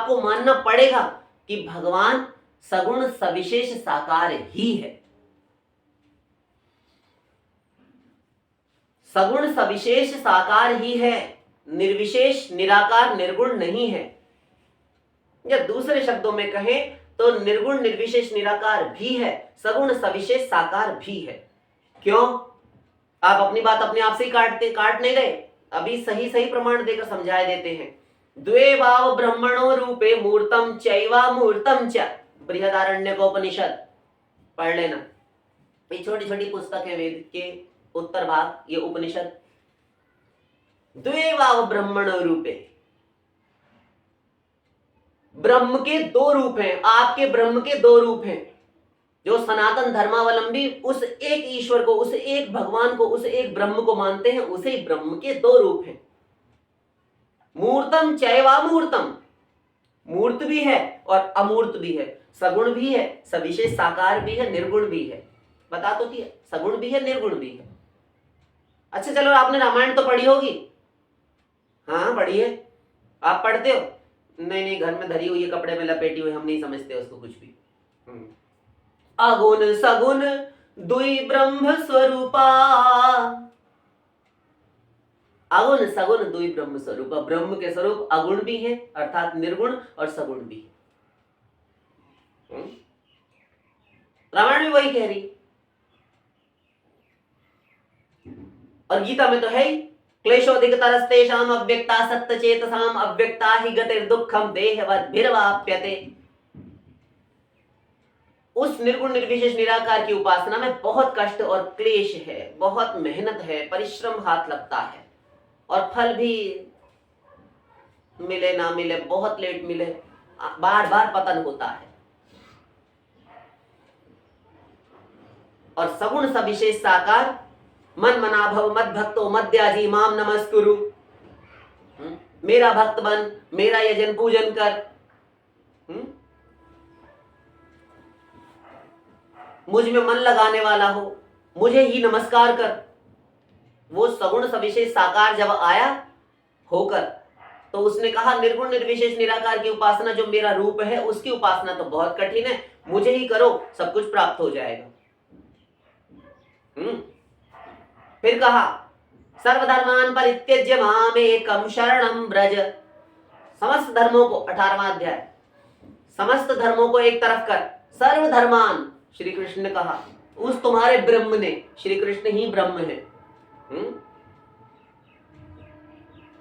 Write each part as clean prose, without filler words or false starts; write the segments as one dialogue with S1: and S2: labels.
S1: आपको मानना पड़ेगा कि भगवान सगुण सविशेष साकार ही है। सगुण सविशेष साकार ही है, निर्विशेष निराकार निर्गुण नहीं है। या दूसरे शब्दों में कहें तो निर्गुण निर्विशेष निराकार भी है, सगुण सविशेष साकार भी है। क्यों? आप अपनी बात अपने आप से ही काट नहीं गए, अभी सही सही प्रमाण देकर समझाए देते हैं। द्वे भाव ब्रह्मणो रूपे मूर्तम चैवा मूर्तम च, बृहदारण्यकोपनिषद पढ़ लेना। ये छोटी छोटी पुस्तक है वेद के उत्तर भाग, ये उपनिषद। द्वे भाव ब्रह्मणो रूपे, ब्रह्म के दो रूप हैं, आपके ब्रह्म के दो रूप हैं। जो सनातन धर्मावलंबी उस एक ईश्वर को, उस एक भगवान को, उस एक ब्रह्म को मानते हैं, उसे ब्रह्म के दो रूप हैं। मूर्तम चैवामूर्तम, मूर्त भी है और अमूर्त भी है, सगुण भी है, सविशेष साकार भी है, निर्गुण भी है। बता तो दिया, सगुण भी है, निर्गुण भी है। अच्छा चलो, आपने रामायण तो पढ़ी होगी? हाँ पढ़ी है। आप पढ़ते हो? नहीं, घर में धरी हुई है, कपड़े में लपेटी हुई, हम नहीं समझते उसको कुछ भी। अगुण सगुण दुई ब्रह्म स्वरूपा, अगुण सगुण दुई ब्रह्म स्वरूपा, ब्रह्म के स्वरूप अगुण भी है अर्थात निर्गुण और सगुण भी है। रामायण भी वही कह रही, और गीता में तो है ही, क्लेशोधिकतरस्तेषाम् अव्यक्ता सत्तचेतसाम् अव्यक्ता हि गतिर्दुःखम् देहवद्भिर्वाप्यते। उस निर्गुण निर्विशेष निराकार की उपासना में बहुत कष्ट और क्लेश है, बहुत मेहनत है, परिश्रम हाथ लगता है, और फल भी मिले ना मिले, बहुत लेट मिले, बार बार पतन होता है। और सगुण सविशेष साकार मन मना भव मद भक्तो मद्याजी माम नमस्कुरु, मेरा भक्त बन, मेरा यजन पूजन कर, मुझ में मन लगाने वाला हो, मुझे ही नमस्कार कर। वो सगुण सविशेष साकार जब आया होकर, तो उसने कहा निर्गुण निर्विशेष निराकार की उपासना जो मेरा रूप है उसकी उपासना तो बहुत कठिन है, मुझे ही करो, सब कुछ प्राप्त हो जाएगा। फिर कहा सर्वधर्मान परित्यज्य मामेकं शरणं व्रज। समस्त धर्मों को, 18वां अध्याय, समस्त धर्मों को एक तरफ कर, सर्वधर्मान श्री कृष्ण ने कहा, उस तुम्हारे ब्रह्म ने, श्री कृष्ण ही ब्रह्म है।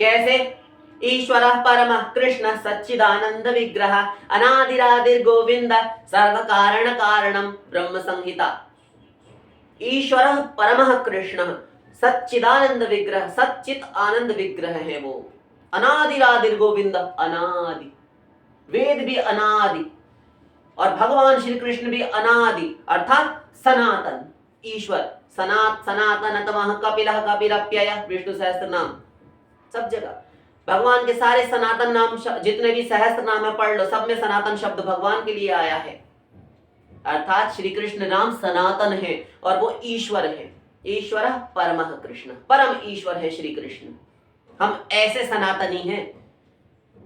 S1: कैसे? ईश्वर परम कृष्ण सच्चिदानंद विग्रह अनादिरादिर गोविंद सर्व कारण कारणम ब्रह्म संहिता। ईश्वर परम कृष्ण सच्चिदानंद विग्रह, सच्चित आनंद विग्रह है वो, अनादिरादिर गोविंद, अनादि, वेद भी अनादि, और भगवान श्री कृष्ण भी अनादि अर्थात सनातन ईश्वर। सनातन तमः कपिलः कपिरप्यय, विष्णु सहस्त्र नाम सब जगह भगवान के सारे सनातन नाम, जितने भी सहस्त्र नाम है पढ़ लो, सब में सनातन शब्द भगवान के लिए आया है, अर्थात श्री कृष्ण नाम सनातन है और वो ईश्वर है। ईश्वर परमः कृष्ण, परम ईश्वर है श्री कृष्ण। हम ऐसे सनातनी हैं,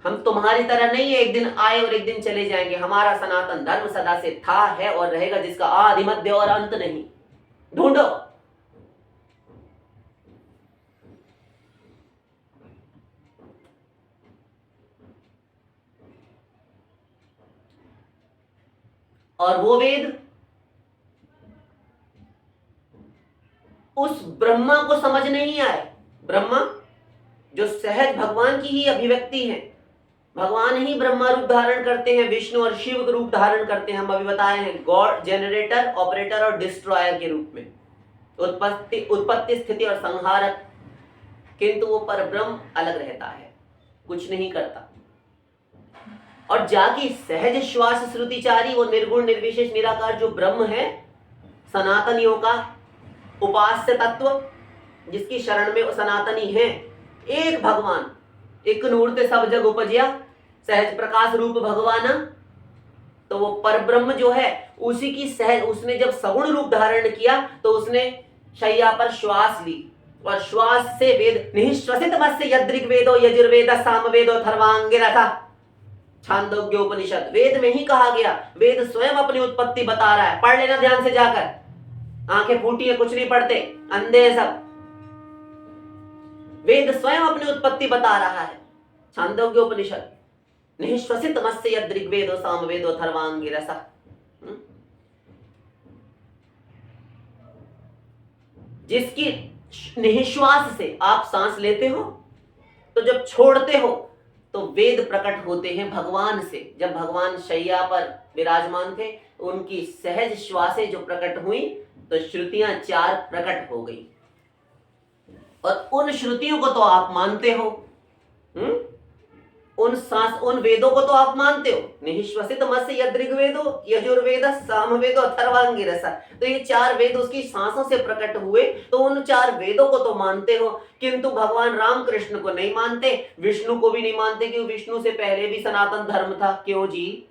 S1: हम तुम्हारी तरह नहीं है एक दिन आए और एक दिन चले जाएंगे। हमारा सनातन धर्म सदा से था, है और रहेगा, जिसका आदि मध्य और अंत नहीं। ढूंढो। और वो वेद उस ब्रह्मा को समझ नहीं आए। ब्रह्मा जो सहज भगवान की ही अभिव्यक्ति है, भगवान ही ब्रह्मा रूप धारण करते हैं, विष्णु और शिव रूप धारण करते हैं। हम अभी बताए हैं, गॉड जनरेटर, ऑपरेटर और डिस्ट्रॉयर के रूप में, उत्पत्ति स्थिति और संहारक। किंतु वो परब्रह्म अलग रहता है, कुछ नहीं करता। और जाकी सहज श्वास श्रुतिचारी वो निर्गुण निर्विशेष निराकार जो ब्रह्म है, सनातनियों का उपास्य तत्व, जिसकी शरण में वो सनातनी है, एक भगवान, एक नूर ते सब जग उपजया, सहज प्रकाश रूप भगवान। तो वो परब्रह्म जो है उसी की सहज, उसने जब सगुण रूप धारण किया तो उसने शैया पर श्वास ली, और श्वास से वेद निःश्वसित मस्य यदृग्वेदो यजुर्वेद सामवेदो थर्वांगिरथ, छांदोग्य उपनिषद, वेद में ही कहा गया। वेद स्वयं अपनी उत्पत्ति बता रहा है, पढ़ लेना ध्यान से जाकर। आंखें फूटी है, कुछ नहीं पढ़ते, अंधे हैं सब। वेद स्वयं अपनी उत्पत्ति बता रहा है। छांदोग्य उपनिषद, निःश्वसित मत्स्य यदृग्वेदो सामवेदो अथर्वांगिरसः। जिसकी निःश्वास से आप सांस लेते हो, तो जब छोड़ते हो तो वेद प्रकट होते हैं भगवान से। जब भगवान शैया पर विराजमान थे, उनकी सहज श्वासें जो प्रकट हुई, तो श्रुतियां 4 प्रकट हो गई। और उन श्रुतियों को तो आप मानते हो, उन वेदों को तो आप मानते हो। निःश्वसित मत्स्य यदृग्वेदो यजुर्वेद सामवेदो अथर्वांगिरसः। तो ये 4 वेद उसकी सांसों से प्रकट हुए, तो उन 4 वेदों को तो मानते हो। किंतु भगवान रामकृष्ण को नहीं मानते, विष्णु को भी नहीं मानते, क्योंकि विष्णु से पहले भी सनातन धर्म था। क्यों जी?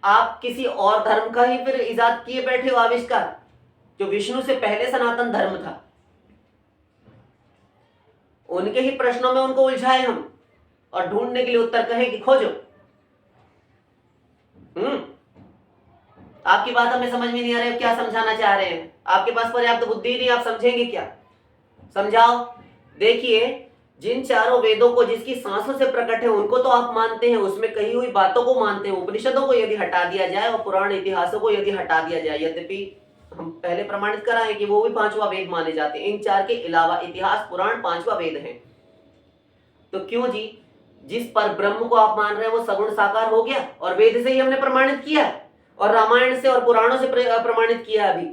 S1: आप किसी और धर्म का ही फिर इजाद किए बैठे हो, आविष्कार, जो विष्णु से पहले सनातन धर्म था। उनके ही प्रश्नों में उनको उलझाए हम, और ढूंढने के लिए उत्तर कहें कि खोजो। आपकी बात हमें समझ में नहीं आ रही है, क्या समझाना चाह रहे हैं? आपके पास पर्याप्त बुद्धि नहीं, आप समझेंगे क्या? समझाओ। देखिए, जिन 4 वेदों को जिसकी सांसों से प्रकट है, उनको तो आप मानते हैं, उसमें कही हुई बातों को मानते हैं। उपनिषदों को यदि हटा दिया जाए और पुराण इतिहासों को यदि हटा दिया जाए, यद्यपि हम पहले प्रमाणित करा है कि वो भी 5वां वेद माने जाते हैं, इन 4 के अलावा इतिहास पुराण 5वां वेद है। तो क्यों जी? जिस पर ब्रह्म को आप मान रहे हैं वो सगुण साकार हो गया, और वेद से ही हमने प्रमाणित किया, और रामायण से और पुराणों से प्रमाणित किया अभी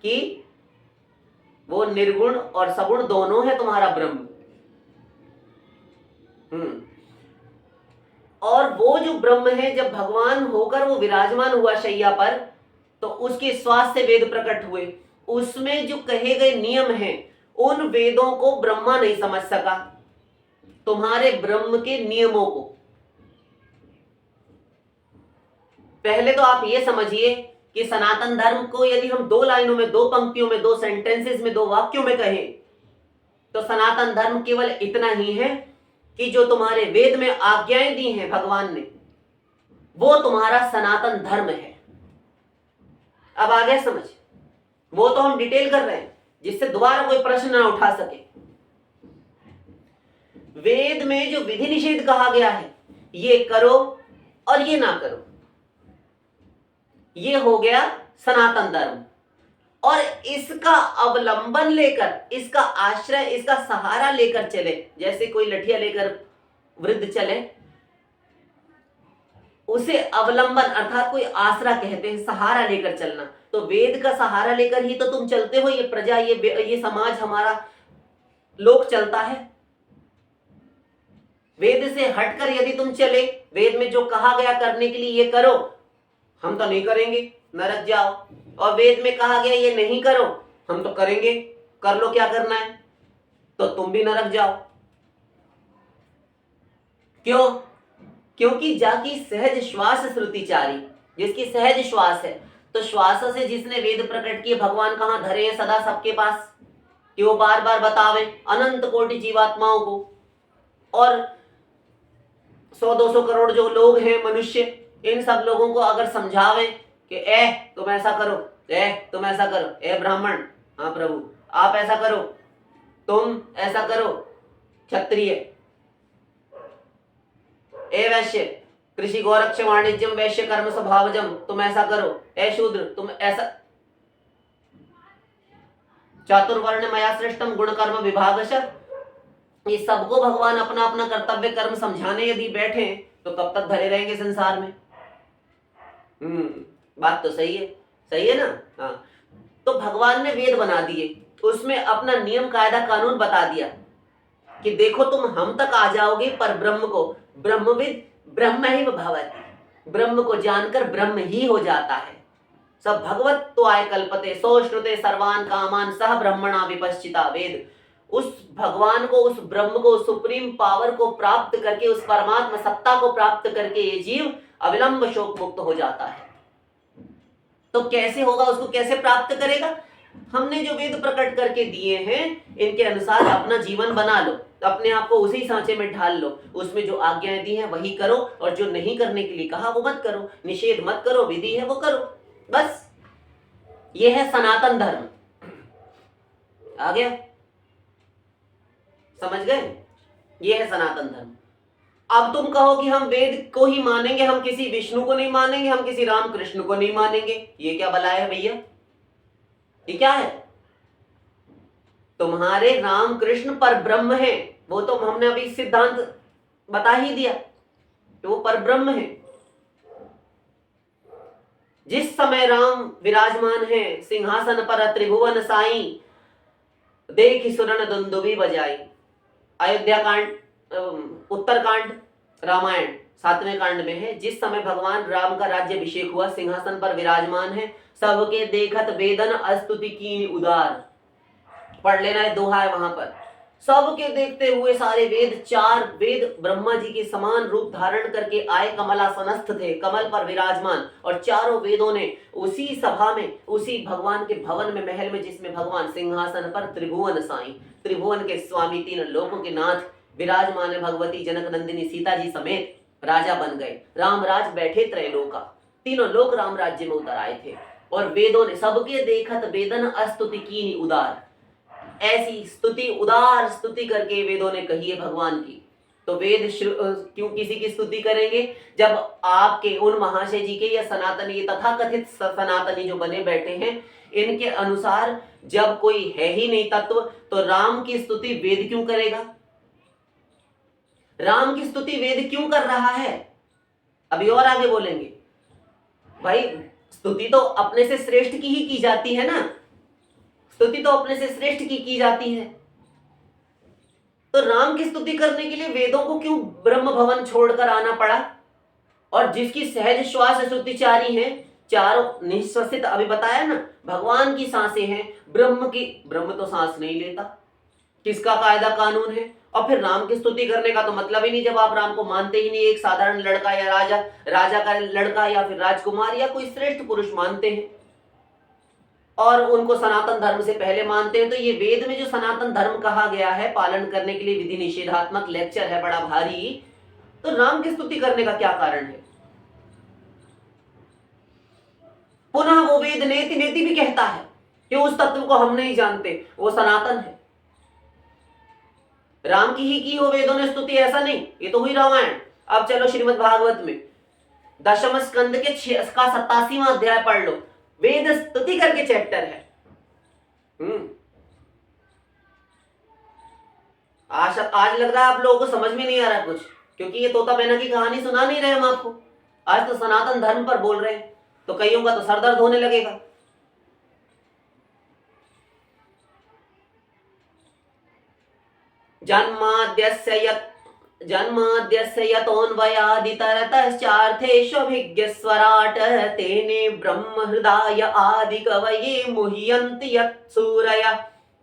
S1: कि वो निर्गुण और सगुण दोनों है तुम्हारा ब्रह्म। और वो जो ब्रह्म है, जब भगवान होकर वो विराजमान हुआ शैया पर, तो उसके श्वास से वेद प्रकट हुए। उसमें जो कहे गए नियम हैं, उन वेदों को ब्रह्मा नहीं समझ सका, तुम्हारे ब्रह्म के नियमों को। पहले तो आप ये समझिए कि सनातन धर्म को यदि हम 2 लाइनों में, 2 पंक्तियों में, 2 सेंटेंसेस में, 2 वाक्यों में कहें, तो सनातन धर्म केवल इतना ही है कि जो तुम्हारे वेद में आज्ञाएं दी हैं भगवान ने, वो तुम्हारा सनातन धर्म है। अब आ गया समझ? वो तो हम डिटेल कर रहे हैं, जिससे दोबारा कोई प्रश्न ना उठा सके। वेद में जो विधि निषेध कहा गया है, ये करो और ये ना करो, ये हो गया सनातन धर्म। और इसका अवलंबन लेकर, इसका आश्रय, इसका सहारा लेकर चले, जैसे कोई लठिया लेकर वृद्ध चले, उसे अवलंबन अर्थात कोई आसरा कहते हैं, सहारा लेकर चलना। तो वेद का सहारा लेकर ही तो तुम चलते हो, ये प्रजा, ये समाज, हमारा लोक चलता है। वेद से हटकर यदि तुम चले, वेद में जो कहा गया करने के लिए ये करो, हम तो नहीं करेंगे, नरक जाओ। और वेद में कहा गया ये नहीं करो, हम तो करेंगे, कर लो क्या करना है, तो तुम भी नरक जाओ। क्यों? क्योंकि जाकी सहज श्वास श्रुतिचारी, जिसकी सहज श्वास है, तो श्वास से जिसने वेद प्रकट किए, भगवान कहां धरे हैं सदा सबके पास, कि वो बार बार बतावे अनंत कोटि जीवात्माओं को। और 100-200 करोड़ जो लोग हैं मनुष्य, इन सब लोगों को अगर समझावे कि तुम ऐसा करो, तुम ऐसा करो, ब्राह्मण, हाँ प्रभु आप ऐसा करो, तुम ऐसा करो, क्षत्रिय, वैश्य, कृषि गोरक्ष वाणिज्यम वैश्य कर्म स्वभावजम, तुम ऐसा करो, शूद्र तुम ऐसा, चातुर्वर्ण मया सृष्टम गुण कर्म विभागशः। ये सबको भगवान अपना अपना कर्तव्य कर्म समझाने यदि बैठे, तो कब तक धरे रहेंगे संसार में? बात तो सही है ना? हाँ, तो भगवान ने वेद बना दिए, उसमें अपना नियम कायदा कानून बता दिया कि देखो तुम हम तक आ जाओगे, पर ब्रह्म को, ब्रह्मविद ब्रह्मैव भवति, ब्रह्म को जानकर ब्रह्म ही हो जाता है। सब भगवत्वाय कल्पते सो श्रुते सर्वान कामान सह ब्रह्मणा विपश्चिता। वेद उस भगवान को, उस ब्रह्म को, उस सुप्रीम पावर को प्राप्त करके, उस परमात्मा सत्ता को प्राप्त करके ये जीव अविलंब शोक मुक्त हो जाता है। तो कैसे होगा, उसको कैसे प्राप्त करेगा? हमने जो वेद प्रकट करके दिए हैं इनके अनुसार अपना जीवन बना लो, अपने आप को उसी सांचे में ढाल लो, उसमें जो आज्ञाएं दी हैं वही करो, और जो नहीं करने के लिए कहा वो मत करो, निषेध मत करो, विधि है वो करो, बस ये है सनातन धर्म। आ गया, समझ गए? ये है सनातन धर्म। अब तुम कहो कि हम वेद को ही मानेंगे, हम किसी विष्णु को नहीं मानेंगे, हम किसी राम कृष्ण को नहीं मानेंगे, ये क्या बलाया है भैया? ये क्या है? तुम्हारे राम कृष्ण पर ब्रह्म है, वो तो हमने अभी सिद्धांत बता ही दिया कि वो पर ब्रह्म है। जिस समय राम विराजमान है सिंहासन पर त्रिभुवन साई, देखि सुरन दुंदुभी बजाई। अयोध्या कांड, उत्तर कांड रामायण 7वें कांड में है, जिस समय भगवान राम का राज्याभिषेक हुआ, सिंहासन पर विराजमान है, सबके देखत वेदन अस्तुति कीन उदार। पढ़ लेना है, दोहा है वहां पर। सबके देखते हुए सारे वेद, 4 वेद ब्रह्मा जी के समान रूप धारण करके आए, कमलासनस्थ थे, कमल पर विराजमान, और चारों वेदों ने उसी सभा में, उसी भगवान के भवन में, महल में, जिसमें भगवान सिंहासन पर त्रिभुवन साई, त्रिभुवन के स्वामी, 3 लोकों के नाथ विराजमान है, भगवती जनक नंदिनी सीता जी समेत राजा बन गए, रामराज बैठे त्रैलोका, 3 लोक राम राज्य में उतर आए थे। और वेदों ने सबके देखत वेदन अस्तुति कीनी उदार, ऐसी स्तुति, उदार स्तुति करके वेदों ने कही है भगवान की। तो वेद क्यों किसी की स्तुति करेंगे? जब आपके उन महाशय जी के या सनातनी, तथाकथित सनातनी जो बने बैठे हैं, इनके अनुसार जब कोई है ही नहीं तत्व, तो राम की स्तुति वेद क्यों करेगा? राम की स्तुति वेद क्यों कर रहा है? अभी और आगे बोलेंगे। भाई स्तुति तो अपने से श्रेष्ठ की ही की जाती है ना, स्तुति तो अपने से श्रेष्ठ की जाती है। तो राम की स्तुति करने के लिए वेदों को क्यों ब्रह्म भवन छोड़कर आना पड़ा? और जिसकी सहज श्वास श्रुतिचारी है, चारों निश्वसित, अभी बताया ना, भगवान की सांसें हैं, ब्रह्म की, ब्रह्म तो सांस नहीं लेता, किसका कायदा कानून है? और फिर राम की स्तुति करने का तो मतलब ही नहीं, जब आप राम को मानते ही नहीं, एक साधारण लड़का या राजा का लड़का या फिर राजकुमार या कोई श्रेष्ठ पुरुष मानते हैं और उनको सनातन धर्म से पहले मानते हैं। तो ये वेद में जो सनातन धर्म कहा गया है पालन करने के लिए, विधि निषेधात्मक लेक्चर है बड़ा भारी, तो राम की स्तुति करने का क्या कारण है? पुनः वो वेद नेति नेति भी कहता है कि उस तत्व को हम नहीं जानते, वो सनातन है। राम की हो वेदों ने स्तुति, ऐसा नहीं, ये तो हुई रामायण। अब चलो श्रीमद् भागवत में 10वें स्कंद के 87वां अध्याय पढ़ लो, वेद स्तुति करके चैप्टर है। आज लग रहा है आप लोगों को समझ में नहीं आ रहा कुछ, क्योंकि ये तोता मैना की कहानी सुना नहीं रहे हम आपको, आज तो सनातन धर्म पर बोल रहे हैं, तो कईयों का तो सर दर्द होने लगेगा। जन्माद्यस्य यतोऽन्वयादितरतश्चार्थेष्वभिज्ञस्वराट् तेने ब्रह्म हृदय आदि कवये मुह्यन्ति यत्सूरयः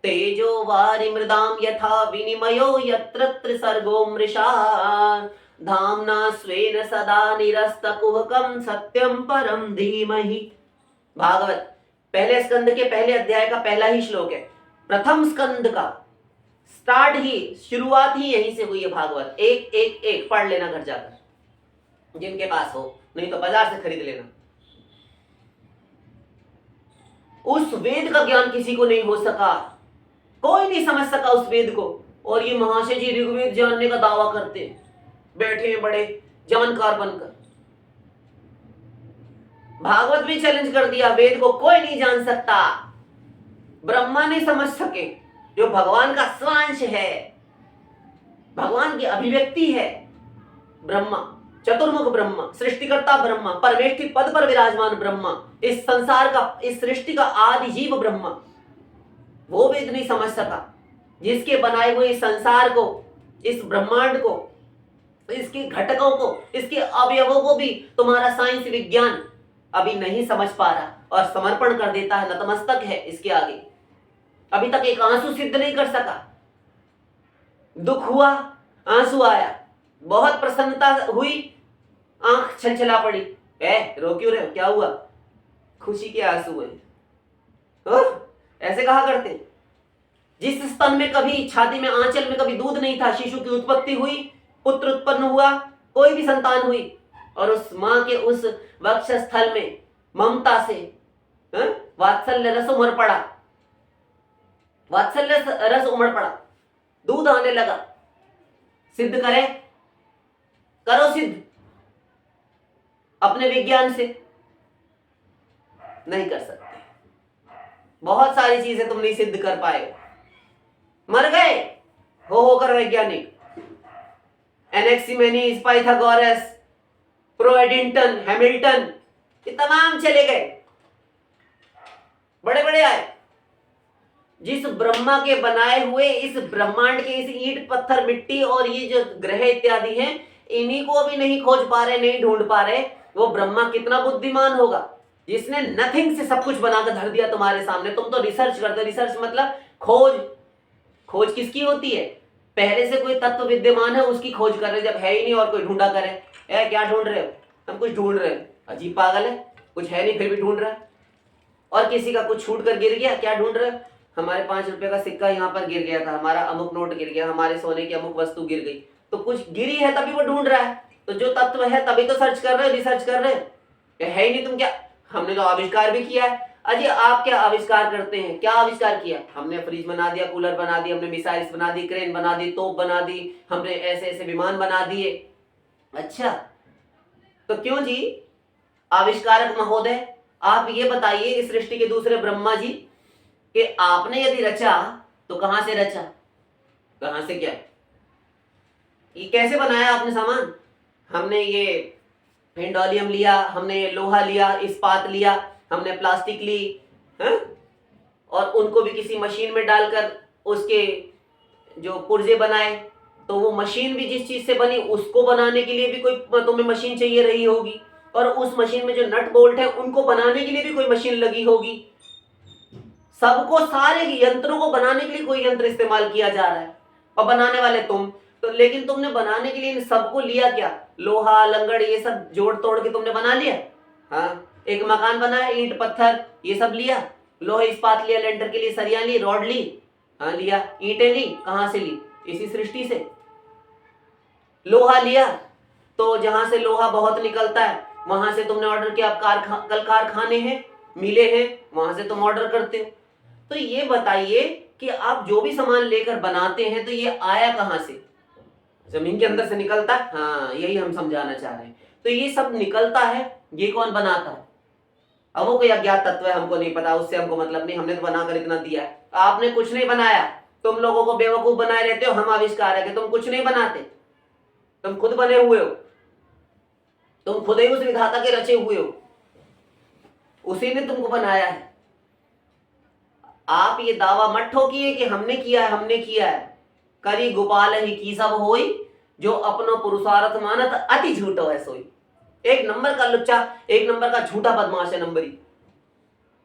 S1: तेजो वारिमृदां यथा विनिमयो यत्र त्रिसर्गो मृषा धाम्ना स्वेन सदा निरस्तकुहकं सत्यं परं धीमहि। भागवत पहले स्कंद के पहले अध्याय का पहला ही श्लोक है, प्रथम स्कंद का स्टार्ट ही, शुरुआत ही यहीं से हुई है। भागवत एक एक एक पढ़ लेना घर जाकर, जिनके पास हो, नहीं तो बाजार से खरीद लेना। उस वेद का ज्ञान किसी को नहीं हो सका, कोई नहीं समझ सका उस वेद को, और ये महाशय जी ऋग्वेद जानने का दावा करते बैठे हैं बड़े जानकार बनकर। भागवत भी चैलेंज कर दिया, वेद को कोई नहीं जान सकता, ब्रह्मा नहीं समझ सके, जो भगवान का स्वांश है, भगवान की अभिव्यक्ति है, ब्रह्मा, चतुर्मुख ब्रह्मा, सृष्टिकर्ता ब्रह्मा, परमेष्ठि पद पर विराजमान ब्रह्मा, इस संसार का, इस सृष्टि का आदि जीव ब्रह्मा, वो वेद नहीं समझ सका, जिसके बनाए हुए इस संसार को, इस ब्रह्मांड को, इसके घटकों को, इसके अवयवों को भी तुम्हारा साइंस विज्ञान अभी नहीं समझ पा रहा और समर्पण कर देता है, नतमस्तक है इसके आगे। अभी तक एक आंसू सिद्ध नहीं कर सका। दुख हुआ, आंसू आया, बहुत प्रसन्नता हुई, आंख छलछला पड़ी, रो क्यों रहे हो, क्या हुआ? खुशी के आंसू है। ऐसे कहा करते हैं। जिस स्तन में कभी, छाती में, आंचल में कभी दूध नहीं था, शिशु की उत्पत्ति हुई, पुत्र उत्पन्न हुआ, कोई भी संतान हुई, और उस मां के उस वक्षस्थल में ममता से वात्सल्य रस उमड़ पड़ा, वात्सल्य रस उमड़ पड़ा, दूध आने लगा। सिद्ध करे, करो सिद्ध अपने विज्ञान से। नहीं कर सकते। बहुत सारी चीजें तुम नहीं सिद्ध कर पाए, मर गए होकर वैज्ञानिक। एनेक्सिमेनीज, पाइथागोरस, प्रोएडिंटन, हैमिल्टन, ये तमाम चले गए, बड़े बड़े आए। जिस ब्रह्मा के बनाए हुए इस ब्रह्मांड के इस ईंट पत्थर मिट्टी और ये जो ग्रह इत्यादि हैं, इन्हीं को भी नहीं खोज पा रहे, नहीं ढूंढ पा रहे, वो ब्रह्मा कितना बुद्धिमान होगा जिसने नथिंग से सब कुछ बनाकर धर दिया तुम्हारे सामने। तुम तो रिसर्च करते, रिसर्च मतलब खोज। खोज किसकी होती है? पहले से कोई तत्व विद्यमान है उसकी खोज कर रहे, जब है ही नहीं और कोई ढूंढा करे। क्या ढूंढ रहे हो? हम कुछ ढूंढ रहे हैं। अजीब पागल है, कुछ है नहीं फिर भी ढूंढ रहा है। और किसी का कुछ छूट कर गिर गया, क्या ढूंढ रहे हो? हमारे 5 रुपए का सिक्का यहाँ पर गिर गया था, हमारा अमुक नोट गिर गया, हमारे सोने की अमुक वस्तु गिर गई, तो कुछ गिरी है तभी वो ढूंढ रहा है। तो जो तत्व है तभी तो सर्च कर रहे हो, रिसर्च कर रहे हो। है ही नहीं, तुम क्या? हमने तो आविष्कार भी किया है। अजय आप क्या आविष्कार करते हैं? क्या आविष्कार किया? हमने फ्रिज बना दिया, कूलर बना दिया, हमने मिसाइल्स बना दी, क्रेन बना दी, तोप बना दी, हमने ऐसे ऐसे विमान बना दिए। अच्छा, तो क्यों जी आविष्कारक महोदय, आप ये बताइए इस सृष्टि के दूसरे ब्रह्मा जी कि आपने यदि रचा तो कहां से रचा, कहां से, क्या ये कैसे बनाया आपने सामान? हमने ये हिंडोलियम लिया, हमने ये लोहा लिया, इस्पात लिया, हमने प्लास्टिक ली, है? और उनको भी किसी मशीन में डालकर उसके जो पुर्जे बनाए, तो वो मशीन भी जिस चीज से बनी उसको बनाने के लिए भी कोई तुम्हें मशीन चाहिए रही होगी, और उस मशीन में जो नट बोल्ट है उनको बनाने के लिए भी कोई मशीन लगी होगी। सबको, सारे यंत्रों को बनाने के लिए कोई यंत्र इस्तेमाल किया जा रहा है, और बनाने वाले तुम। तो लेकिन तुमने बनाने के लिए इन सबको लिया क्या? लोहा, लंगड़, ये सब जोड़ तोड़ के तुमने बना लिया। हाँ, एक मकान बनाया, ईंट पत्थर ये सब लिया, लोहे इस्पात लिया, लेंटर के लिए सरिया ली, रॉड ली, हाँ लिया, ईंटें ली, कहां से ली? इसी सृष्टि से। लोहा लिया तो जहां से लोहा बहुत निकलता है वहां से तुमने ऑर्डर किया। कल कारखाने हैं, मिले हैं, वहां से तुम ऑर्डर करते हो। तो ये बताइए कि आप जो भी सामान लेकर बनाते हैं तो ये आया कहां से? जमीन के अंदर से निकलता है। हाँ, यही हम समझाना चाह रहे हैं। तो ये सब निकलता है, ये कौन बनाता है? अब वो कोई अज्ञात तत्व है, हमको नहीं पता, उससे हमको मतलब नहीं, हमने तो बनाकर इतना दिया है। आपने कुछ नहीं बनाया, तुम लोगों को बेवकूफ बनाए रहते हो, हम आविष्कार है कि तुम कुछ नहीं बनाते, तुम खुद बने हुए हो, तुम खुद ही उस विधाता के रचे हुए हो, उसी ने तुमको बनाया है। आप ये दावा मत ठोकिए कि हमने किया है, हमने किया है। करी गोपाल ही की सब होई, जो अपनो पुरुषार्थ मानत अति झूठो है सोई। एक नंबर का लुच्चा, एक नंबर का झूठा बदमाश है नंबरी,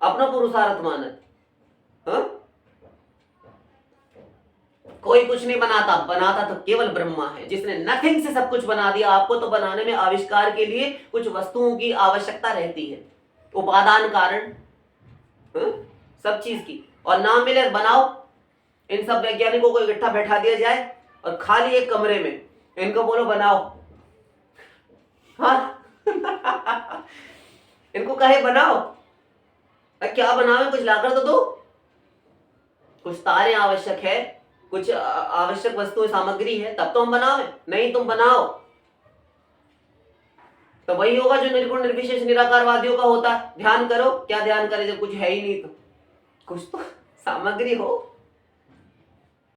S1: अपना पुरुषार्थ मानत। हाँ? कोई कुछ नहीं बनाता, बनाता तो केवल ब्रह्मा है जिसने नथिंग से सब कुछ बना दिया। आपको तो बनाने में आविष्कार के लिए कुछ वस्तुओं की आवश्यकता रहती है, उपादान कारण, सब चीज की। और नाम मिले बनाओ, इन सब वैज्ञानिकों को इकट्ठा बैठा दिया जाए और खाली एक कमरे में इनको बोलो बनाओ। हाँ इनको कहे बनाओ, क्या बनाओ, कुछ लाकर तो दो। कुछ तारे आवश्यक है, कुछ आवश्यक वस्तु सामग्री है, तब तो हम बनाओ। नहीं तुम बनाओ तो वही होगा जो निर्गुण निर्विशेष निराकारवादियों का होता। ध्यान करो, क्या ध्यान करे जब कुछ है ही नहीं, तो कुछ तो सामग्री हो।